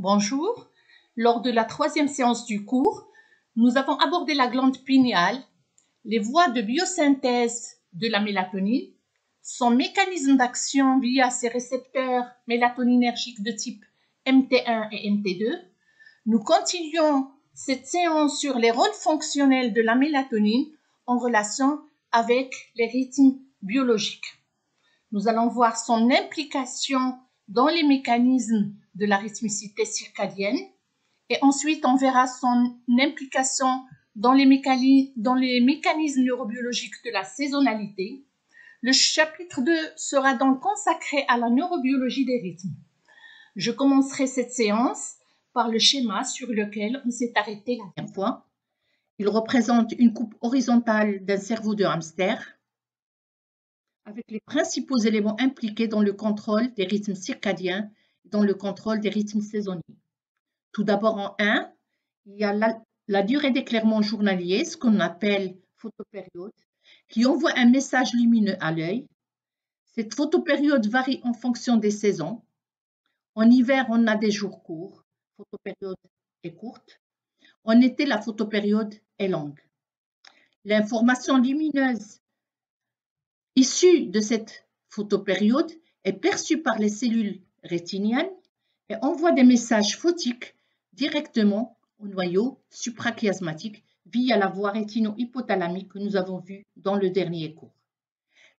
Bonjour. Lors de la troisième séance du cours, nous avons abordé la glande pinéale, les voies de biosynthèse de la mélatonine, son mécanisme d'action via ses récepteurs mélatoninergiques de type MT1 et MT2. Nous continuons cette séance sur les rôles fonctionnels de la mélatonine en relation avec les rythmes biologiques. Nous allons voir son implication dans les mécanismes de la rythmicité circadienne et ensuite on verra son implication dans les mécanismes neurobiologiques de la saisonnalité. Le chapitre 2 sera donc consacré à la neurobiologie des rythmes. Je commencerai cette séance par le schéma sur lequel on s'est arrêté la dernière fois. Il représente une coupe horizontale d'un cerveau de hamster avec les principaux éléments impliqués dans le contrôle des rythmes circadiens et dans le contrôle des rythmes saisonniers. Tout d'abord, en 1, il y a la durée d'éclairement journalier, ce qu'on appelle photopériode, qui envoie un message lumineux à l'œil. Cette photopériode varie en fonction des saisons. En hiver, on a des jours courts, photopériode est courte. En été, la photopériode est longue. L'information lumineuse issue de cette photopériode est perçue par les cellules rétiniennes et envoie des messages photiques directement au noyau suprachiasmatique via la voie rétino-hypothalamique que nous avons vue dans le dernier cours.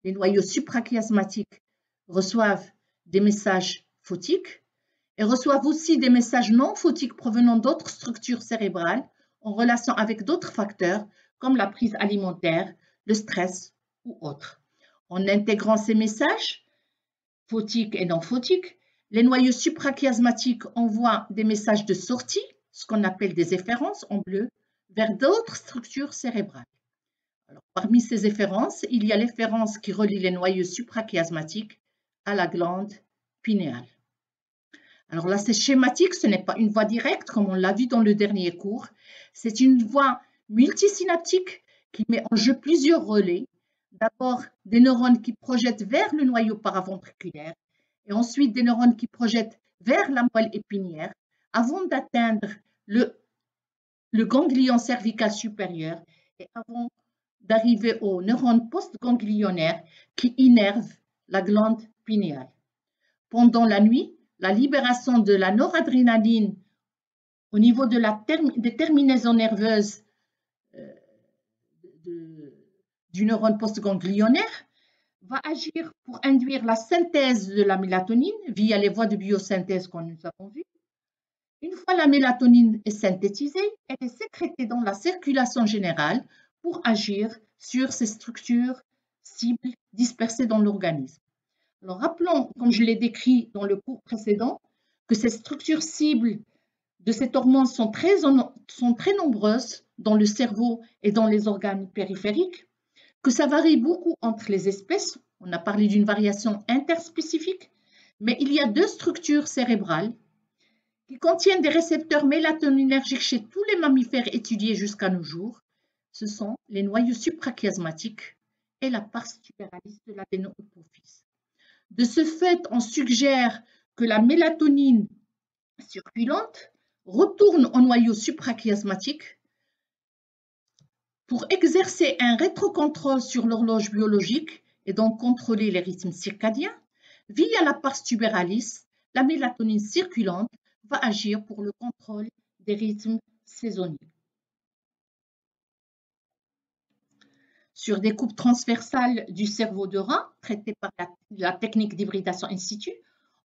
Les noyaux suprachiasmatiques reçoivent des messages photiques et reçoivent aussi des messages non photiques provenant d'autres structures cérébrales en relation avec d'autres facteurs comme la prise alimentaire, le stress ou autres. En intégrant ces messages, photiques et non photiques, les noyaux suprachiasmatiques envoient des messages de sortie, ce qu'on appelle des efférences en bleu, vers d'autres structures cérébrales. Alors, parmi ces efférences, il y a l'efférence qui relie les noyaux suprachiasmatiques à la glande pinéale. Alors là, c'est schématique, ce n'est pas une voie directe comme on l'a vu dans le dernier cours. C'est une voie multisynaptique qui met en jeu plusieurs relais. D'abord, des neurones qui projettent vers le noyau paraventriculaire et ensuite des neurones qui projettent vers la moelle épinière avant d'atteindre le ganglion cervical supérieur et avant d'arriver aux neurones postganglionnaires qui innervent la glande pinéale. Pendant la nuit, la libération de la noradrénaline au niveau des terminaisons nerveuses du neurone postganglionnaire va agir pour induire la synthèse de la mélatonine via les voies de biosynthèse que nous avons vues. Une fois la mélatonine est synthétisée, elle est sécrétée dans la circulation générale pour agir sur ces structures cibles dispersées dans l'organisme. Alors rappelons, comme je l'ai décrit dans le cours précédent, que ces structures cibles de cette hormone sont très nombreuses dans le cerveau et dans les organes périphériques, que ça varie beaucoup entre les espèces. On a parlé d'une variation interspécifique, mais il y a deux structures cérébrales qui contiennent des récepteurs mélatoninergiques chez tous les mammifères étudiés jusqu'à nos jours. Ce sont les noyaux suprachiasmatiques et la pars tubéralis de l'adénohypophyse. De ce fait, on suggère que la mélatonine circulante retourne au noyau suprachiasmatique pour exercer un rétrocontrôle sur l'horloge biologique et donc contrôler les rythmes circadiens. Via la pars tubéralis, la mélatonine circulante va agir pour le contrôle des rythmes saisonniers. Sur des coupes transversales du cerveau de rat, traitées par la technique d'hybridation in situ,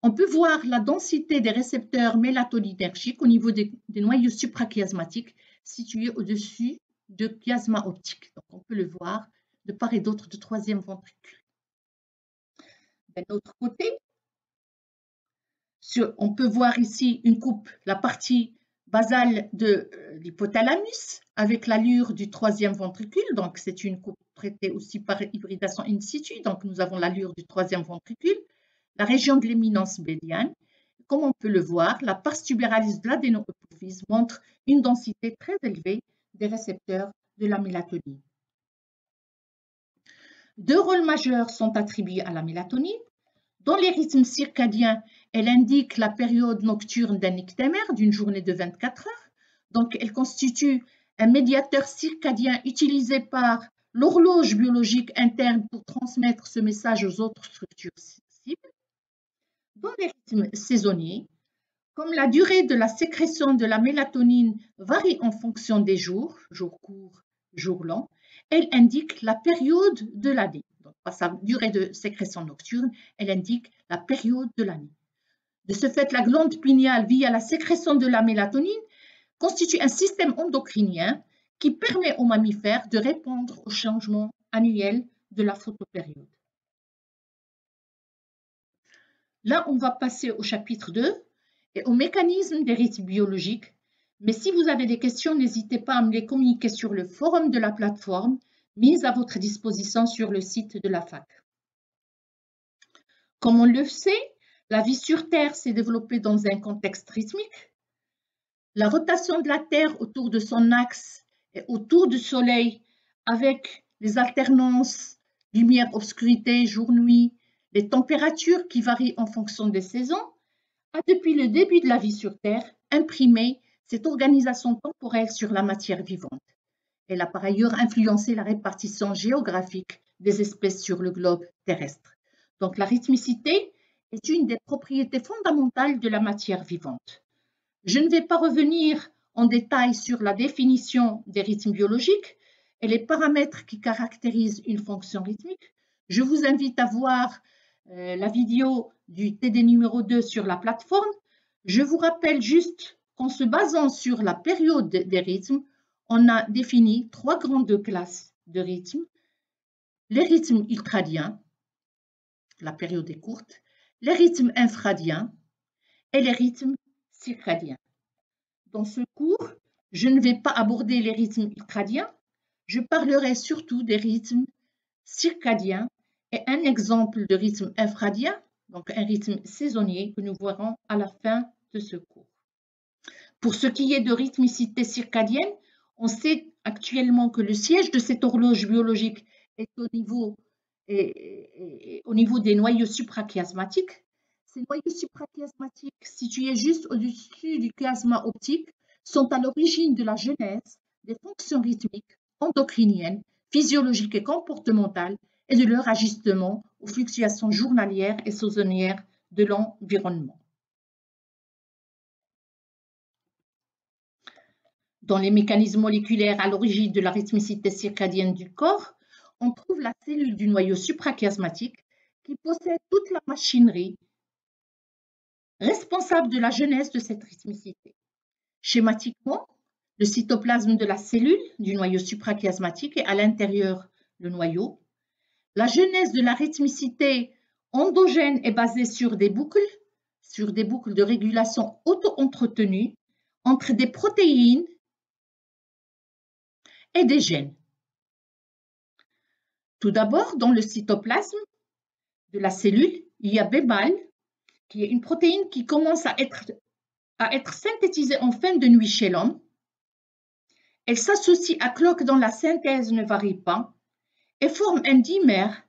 on peut voir la densité des récepteurs mélatoninergiques au niveau des noyaux suprachiasmatiques situés au-dessus de chiasma optique. Donc, on peut le voir de part et d'autre du troisième ventricule. D'un autre côté, on peut voir ici une coupe, la partie basale de l'hypothalamus avec l'allure du troisième ventricule. Donc, c'est une coupe traitée aussi par hybridation in situ. Donc, nous avons l'allure du troisième ventricule. La région de l'éminence médiane. Comme on peut le voir, la pars tubéralis de l'adénohypophyse montre une densité très élevée des récepteurs de la mélatonine. Deux rôles majeurs sont attribués à la mélatonine. Dans les rythmes circadiens, elle indique la période nocturne d'un nictémère d'une journée de 24 heures. Donc, elle constitue un médiateur circadien utilisé par l'horloge biologique interne pour transmettre ce message aux autres structures cibles. Dans les rythmes saisonniers, comme la durée de la sécrétion de la mélatonine varie en fonction des jours, jours courts, jours longs, elle indique la période de l'année. Donc, par sa durée de sécrétion nocturne, elle indique la période de l'année. De ce fait, la glande pinéale, via la sécrétion de la mélatonine, constitue un système endocrinien qui permet aux mammifères de répondre aux changements annuels de la photopériode. Là, on va passer au chapitre 2 et au mécanisme des rythmes biologiques. Mais si vous avez des questions, n'hésitez pas à me les communiquer sur le forum de la plateforme mise à votre disposition sur le site de la fac. Comme on le sait, la vie sur Terre s'est développée dans un contexte rythmique. La rotation de la Terre autour de son axe et autour du Soleil, avec les alternances lumière-obscurité, jour-nuit, les températures qui varient en fonction des saisons, a depuis le début de la vie sur Terre imprimé cette organisation temporelle sur la matière vivante. Elle a par ailleurs influencé la répartition géographique des espèces sur le globe terrestre. Donc la rythmicité est une des propriétés fondamentales de la matière vivante. Je ne vais pas revenir en détail sur la définition des rythmes biologiques et les paramètres qui caractérisent une fonction rythmique. Je vous invite à voir la vidéo du TD numéro 2 sur la plateforme. Je vous rappelle juste qu'en se basant sur la période des rythmes, on a défini 3 grandes classes de rythmes. Les rythmes ultradiens, la période est courte, les rythmes infradiens et les rythmes circadiens. Dans ce cours, je ne vais pas aborder les rythmes ultradiens, je parlerai surtout des rythmes circadiens et un exemple de rythme infradien, donc un rythme saisonnier que nous verrons à la fin de ce cours. Pour ce qui est de rythmicité circadienne, on sait actuellement que le siège de cette horloge biologique est au niveau des noyaux suprachiasmatiques. Ces noyaux suprachiasmatiques, situés juste au-dessus du chiasma optique, sont à l'origine de la genèse des fonctions rythmiques, endocriniennes, physiologiques et comportementales et de leur ajustement aux fluctuations journalières et saisonnières de l'environnement. Dans les mécanismes moléculaires à l'origine de la rythmicité circadienne du corps, on trouve la cellule du noyau suprachiasmatique qui possède toute la machinerie responsable de la genèse de cette rythmicité. Schématiquement, le cytoplasme de la cellule du noyau suprachiasmatique est à l'intérieur le noyau. La genèse de la rythmicité endogène est basée sur des boucles de régulation auto-entretenues entre des protéines et des gènes. Tout d'abord, dans le cytoplasme de la cellule, il y a Bmal, qui est une protéine qui commence à être synthétisée en fin de nuit chez l'homme. Elle s'associe à clock dont la synthèse ne varie pas et forme un dimère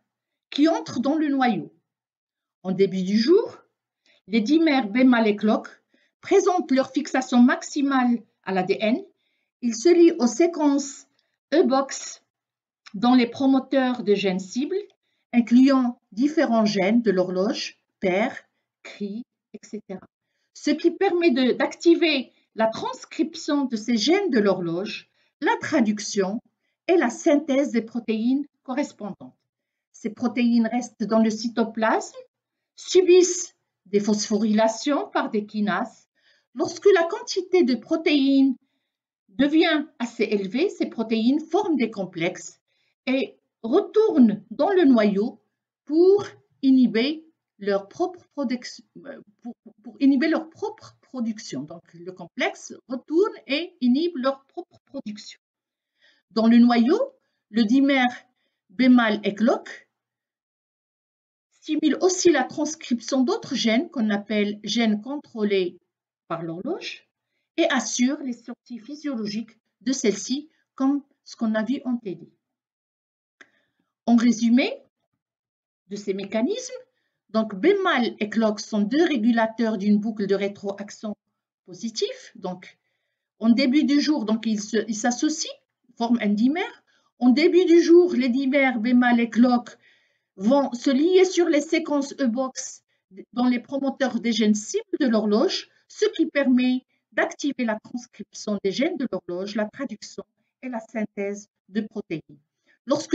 qui entre dans le noyau. En début du jour, les dimères Bmal et clock présentent leur fixation maximale à l'ADN. Ils se lient aux séquences E-box dans les promoteurs de gènes cibles, incluant différents gènes de l'horloge, père, cri, etc. Ce qui permet d'activer la transcription de ces gènes de l'horloge, la traduction et la synthèse des protéines correspondantes. Ces protéines restent dans le cytoplasme, subissent des phosphorylations par des kinases. Lorsque la quantité de protéines devient assez élevée, ces protéines forment des complexes et retournent dans le noyau pour inhiber leur propre production. Donc, le complexe retourne et inhibe leur propre production. Dans le noyau, le dimère Bmal et clock stimule aussi la transcription d'autres gènes qu'on appelle gènes contrôlés par l'horloge et assure les sorties physiologiques de celles-ci, comme ce qu'on a vu en TD. En résumé de ces mécanismes, Donc, B mâle et clock sont deux régulateurs d'une boucle de rétroaction positif. Donc, en début du jour, donc ils s'associent, forment un dimère. En début du jour, les dimères B mâle et clock vont se lier sur les séquences E-box dans les promoteurs des gènes cibles de l'horloge, ce qui permet d'activer la transcription des gènes de l'horloge, la traduction et la synthèse de protéines. Lorsque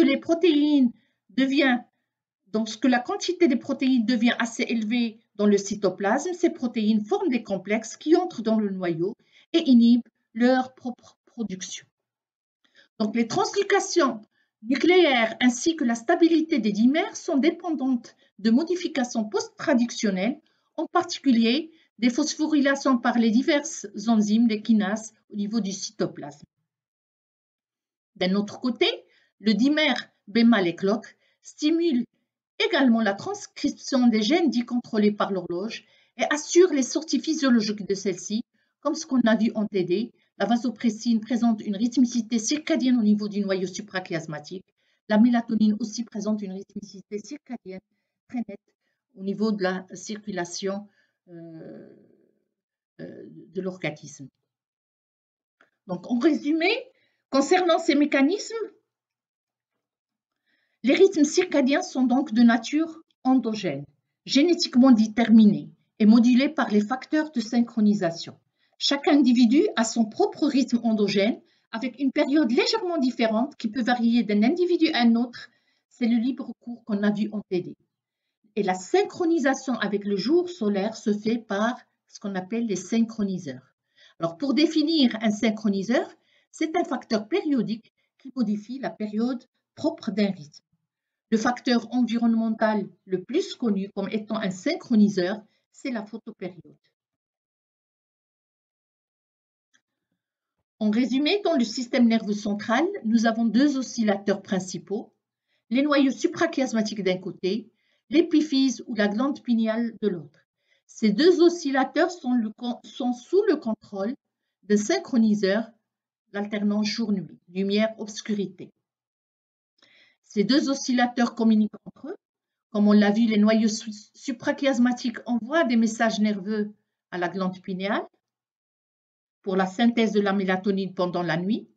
la quantité des protéines devient assez élevée dans le cytoplasme, ces protéines forment des complexes qui entrent dans le noyau et inhibent leur propre production. Donc, les translocations nucléaires ainsi que la stabilité des dimères sont dépendantes de modifications post-traductionnelles, en particulier des phosphorylations par les diverses enzymes, les kinases, au niveau du cytoplasme. D'un autre côté, le dimère B mâle et clock stimule également la transcription des gènes dits contrôlés par l'horloge et assure les sorties physiologiques de celles-ci, comme ce qu'on a vu en TD. La vasopressine présente une rythmicité circadienne au niveau du noyau suprachiasmatique. La mélatonine aussi présente une rythmicité circadienne très nette au niveau de la circulation de l'organisme. Donc, en résumé, concernant ces mécanismes, les rythmes circadiens sont donc de nature endogène, génétiquement déterminés et modulés par les facteurs de synchronisation. Chaque individu a son propre rythme endogène avec une période légèrement différente qui peut varier d'un individu à un autre. C'est le libre cours qu'on a vu en TD. Et la synchronisation avec le jour solaire se fait par ce qu'on appelle les synchroniseurs. Alors, pour définir un synchroniseur, c'est un facteur périodique qui modifie la période propre d'un rythme. Le facteur environnemental le plus connu comme étant un synchroniseur, c'est la photopériode. En résumé, dans le système nerveux central, nous avons deux oscillateurs principaux, les noyaux suprachiasmatiques d'un côté, l'épiphyse ou la glande pinéale de l'autre. Ces deux oscillateurs sont sous le contrôle d'un synchroniseur, l'alternance jour-nuit, lumière-obscurité. Ces deux oscillateurs communiquent entre eux. Comme on l'a vu, les noyaux suprachiasmatiques envoient des messages nerveux à la glande pinéale pour la synthèse de la mélatonine pendant la nuit.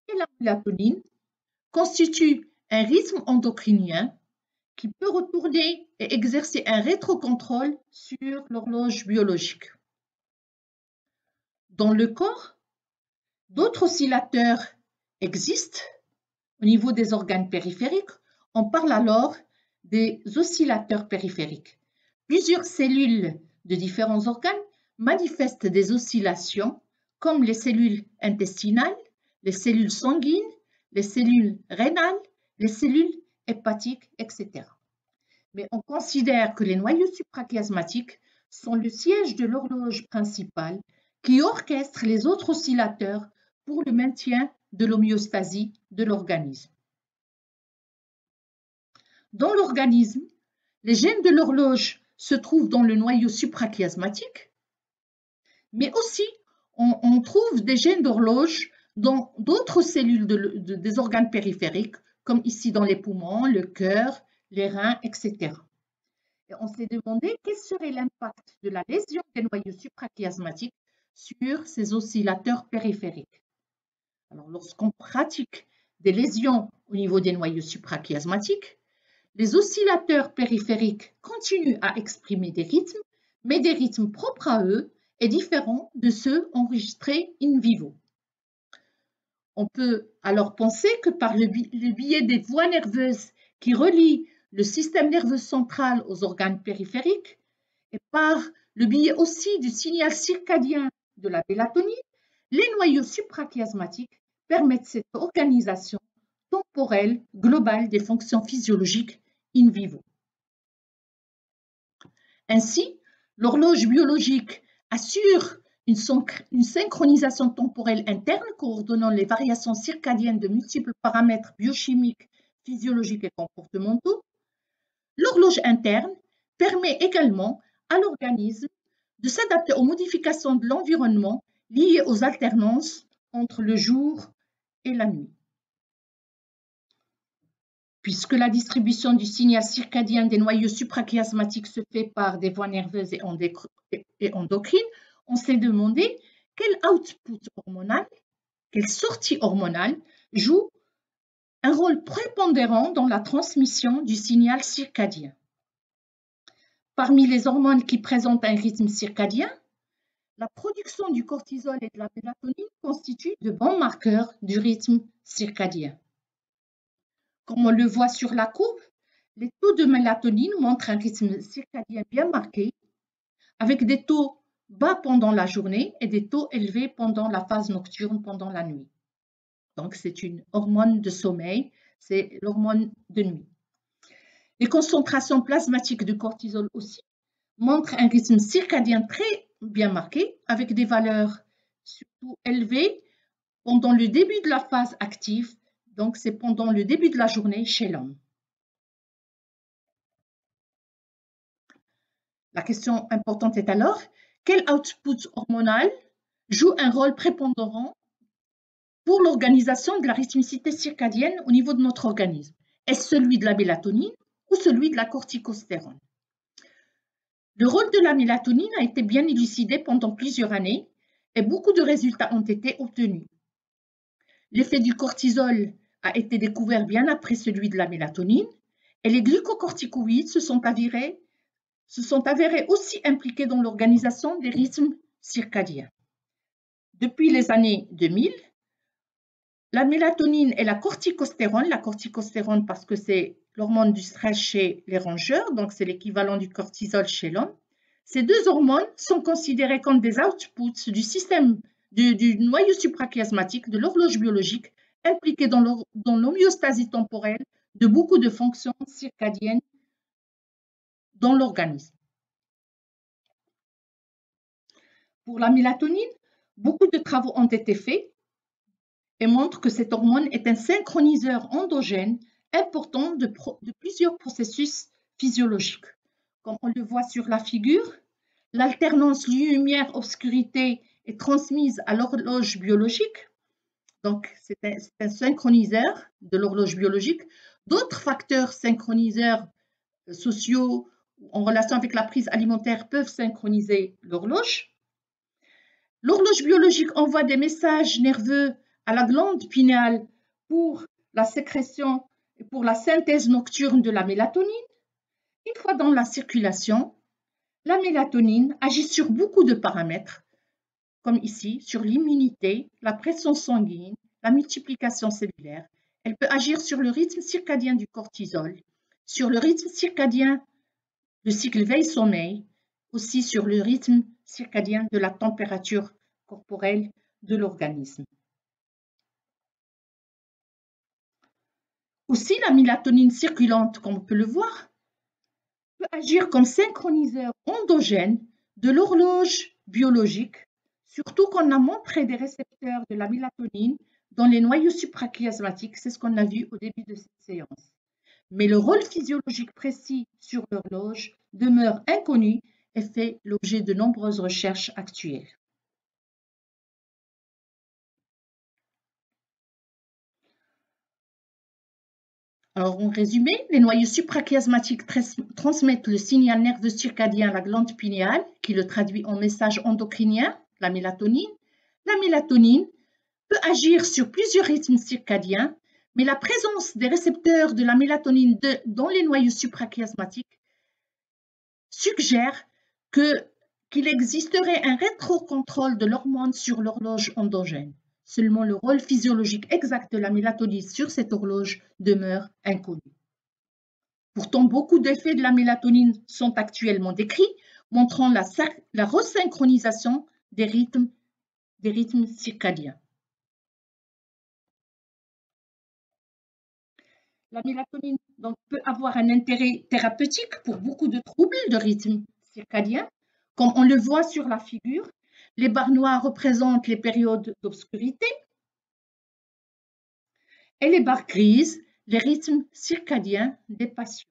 Et la mélatonine constitue un rythme endocrinien qui peut retourner et exercer un rétrocontrôle sur l'horloge biologique. Dans le corps, d'autres oscillateurs existent au niveau des organes périphériques. On parle alors des oscillateurs périphériques. Plusieurs cellules de différents organes manifestent des oscillations comme les cellules intestinales, les cellules sanguines, les cellules rénales, les cellules hépatiques, etc. Mais on considère que les noyaux suprachiasmatiques sont le siège de l'horloge principale qui orchestre les autres oscillateurs pour le maintien de l'homéostasie de l'organisme. Dans l'organisme, les gènes de l'horloge se trouvent dans le noyau suprachiasmatique, mais aussi on trouve des gènes d'horloge dans d'autres cellules des organes périphériques, comme ici dans les poumons, le cœur, les reins, etc. Et on s'est demandé quel serait l'impact de la lésion des noyaux suprachiasmatiques sur ces oscillateurs périphériques. Alors, lorsqu'on pratique des lésions au niveau des noyaux suprachiasmatiques, les oscillateurs périphériques continuent à exprimer des rythmes, mais des rythmes propres à eux et différents de ceux enregistrés in vivo. On peut alors penser que par le biais des voies nerveuses qui relient le système nerveux central aux organes périphériques et par le biais aussi du signal circadien de la mélatonine, les noyaux suprachiasmatiques permettent cette organisation temporelle globale des fonctions physiologiques in vivo. Ainsi, l'horloge biologique assure une synchronisation temporelle interne coordonnant les variations circadiennes de multiples paramètres biochimiques, physiologiques et comportementaux. L'horloge interne permet également à l'organisme de s'adapter aux modifications de l'environnement liées aux alternances entre le jour et la nuit. puisque la distribution du signal circadien des noyaux suprachiasmatiques se fait par des voies nerveuses et endocrines, on s'est demandé quel output hormonal, quelle sortie hormonale joue un rôle prépondérant dans la transmission du signal circadien. Parmi les hormones qui présentent un rythme circadien, la production du cortisol et de la mélatonine constituent de bons marqueurs du rythme circadien. Comme on le voit sur la courbe, les taux de mélatonine montrent un rythme circadien bien marqué, avec des taux bas pendant la journée et des taux élevés pendant la phase nocturne, pendant la nuit. Donc, c'est une hormone de sommeil, c'est l'hormone de nuit. Les concentrations plasmatiques de cortisol aussi montrent un rythme circadien très bien marqué, avec des valeurs surtout élevées pendant le début de la phase active, donc c'est pendant le début de la journée chez l'homme. La question importante est alors, quel output hormonal joue un rôle prépondérant pour l'organisation de la rythmicité circadienne au niveau de notre organisme? Est-ce celui de la mélatonine ou celui de la corticostérone? Le rôle de la mélatonine a été bien élucidé pendant plusieurs années et beaucoup de résultats ont été obtenus. L'effet du cortisol a été découvert bien après celui de la mélatonine et les glucocorticoïdes se sont avérés aussi impliqués dans l'organisation des rythmes circadiens. Depuis les années 2000, la mélatonine et la corticostérone parce que c'est l'hormone du stress chez les rongeurs, donc c'est l'équivalent du cortisol chez l'homme, ces deux hormones sont considérées comme des outputs du système du noyau suprachiasmatique, de l'horloge biologique, impliquée dans l'homéostasie temporelle de beaucoup de fonctions circadiennes dans l'organisme. Pour la mélatonine, beaucoup de travaux ont été faits et montrent que cette hormone est un synchroniseur endogène important de plusieurs processus physiologiques. Comme on le voit sur la figure, l'alternance lumière-obscurité est transmise à l'horloge biologique. Donc, c'est un synchroniseur de l'horloge biologique. D'autres facteurs synchroniseurs sociaux en relation avec la prise alimentaire peuvent synchroniser l'horloge. L'horloge biologique envoie des messages nerveux à la glande pinéale pour la sécrétion et pour la synthèse nocturne de la mélatonine. Une fois dans la circulation, la mélatonine agit sur beaucoup de paramètres, comme ici, sur l'immunité, la pression sanguine, la multiplication cellulaire. Elle peut agir sur le rythme circadien du cortisol, sur le rythme circadien du cycle veille-sommeil, aussi sur le rythme circadien de la température corporelle de l'organisme. Aussi, la mélatonine circulante, comme on peut le voir, peut agir comme synchroniseur endogène de l'horloge biologique, surtout qu'on a montré des récepteurs de la mélatonine dans les noyaux suprachiasmatiques, c'est ce qu'on a vu au début de cette séance. Mais le rôle physiologique précis sur l'horloge demeure inconnu et fait l'objet de nombreuses recherches actuelles. Alors, en résumé, les noyaux suprachiasmatiques transmettent le signal nerveux circadien à la glande pinéale, qui le traduit en message endocrinien, la mélatonine. La mélatonine peut agir sur plusieurs rythmes circadiens, mais la présence des récepteurs de la mélatonine dans les noyaux suprachiasmatiques suggère qu'il existerait un rétrocontrôle de l'hormone sur l'horloge endogène. Seulement le rôle physiologique exact de la mélatonine sur cette horloge demeure inconnu. Pourtant, beaucoup d'effets de la mélatonine sont actuellement décrits, montrant la resynchronisation des rythmes circadiens. La mélatonine donc, peut avoir un intérêt thérapeutique pour beaucoup de troubles de rythme circadien, comme on le voit sur la figure. Les barres noires représentent les périodes d'obscurité et les barres grises, les rythmes circadiens des patients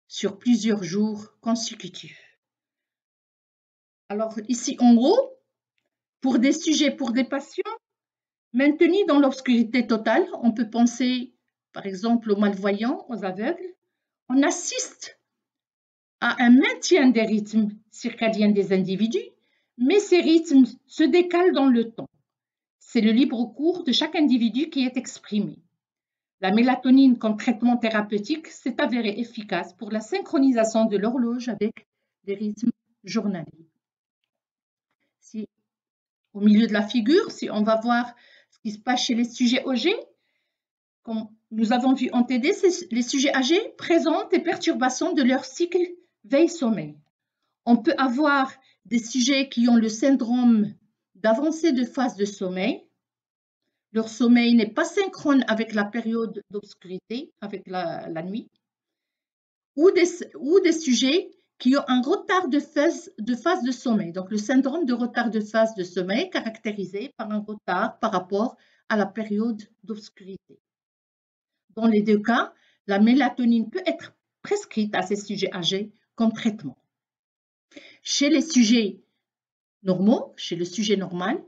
sur plusieurs jours consécutifs. Alors ici en haut, pour des patients maintenus dans l'obscurité totale, on peut penser par exemple aux malvoyants, aux aveugles, on assiste à un maintien des rythmes circadiens des individus, mais ces rythmes se décalent dans le temps. C'est le libre cours de chaque individu qui est exprimé. La mélatonine comme traitement thérapeutique s'est avérée efficace pour la synchronisation de l'horloge avec les rythmes journaliers. Au milieu de la figure, si on va voir ce qui se passe chez les sujets âgés, comme nous avons vu en TD, les sujets âgés présentent des perturbations de leur cycle veille-sommeil. On peut avoir des sujets qui ont le syndrome d'avancée de phase de sommeil. Leur sommeil n'est pas synchrone avec la période d'obscurité, avec la nuit. Ou des sujets qui ont un retard de phase de sommeil. Donc, le syndrome de retard de phase de sommeil caractérisé par un retard par rapport à la période d'obscurité. Dans les deux cas, la mélatonine peut être prescrite à ces sujets âgés comme traitement. Chez les sujets normaux, chez le sujet normal,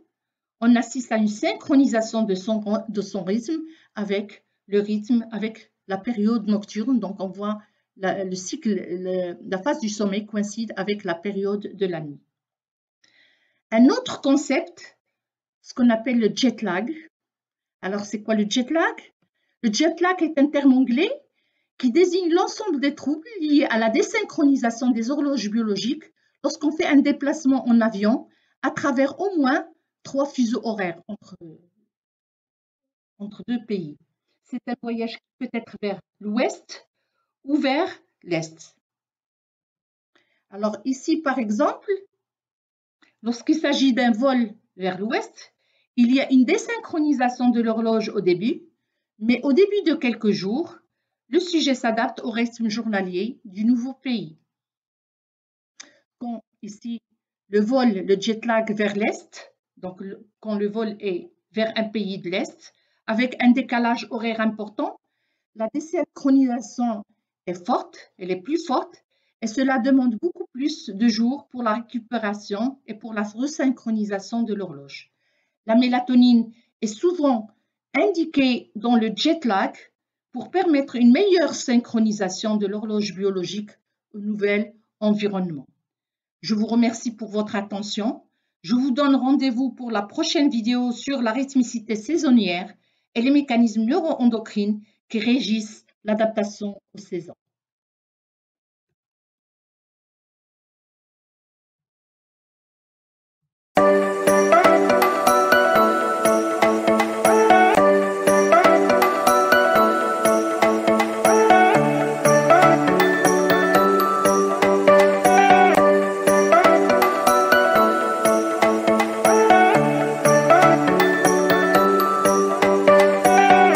on assiste à une synchronisation de son rythme avec la période nocturne. Donc, on voit le cycle, la phase du sommeil coïncide avec la période de la nuit. Un autre concept, ce qu'on appelle le jet lag. Alors, c'est quoi le jet lag? Le jet lag est un terme anglais qui désigne l'ensemble des troubles liés à la désynchronisation des horloges biologiques lorsqu'on fait un déplacement en avion à travers au moins 3 fuseaux horaires entre deux pays. C'est un voyage qui peut être vers l'ouest ou vers l'est. Alors ici, par exemple, lorsqu'il s'agit d'un vol vers l'ouest, il y a une désynchronisation de l'horloge au début, mais au début de quelques jours, le sujet s'adapte au rythme journalier du nouveau pays. Quand ici, le jet lag vers l'est, donc quand le vol est vers un pays de l'est, avec un décalage horaire important, la désynchronisation est forte, elle est plus forte, et cela demande beaucoup plus de jours pour la récupération et pour la resynchronisation de l'horloge. La mélatonine est souvent indiquée dans le jet lag pour permettre une meilleure synchronisation de l'horloge biologique au nouvel environnement. Je vous remercie pour votre attention. Je vous donne rendez-vous pour la prochaine vidéo sur la rythmicité saisonnière et les mécanismes neuro-endocrines qui régissent l'adaptation aux saisons.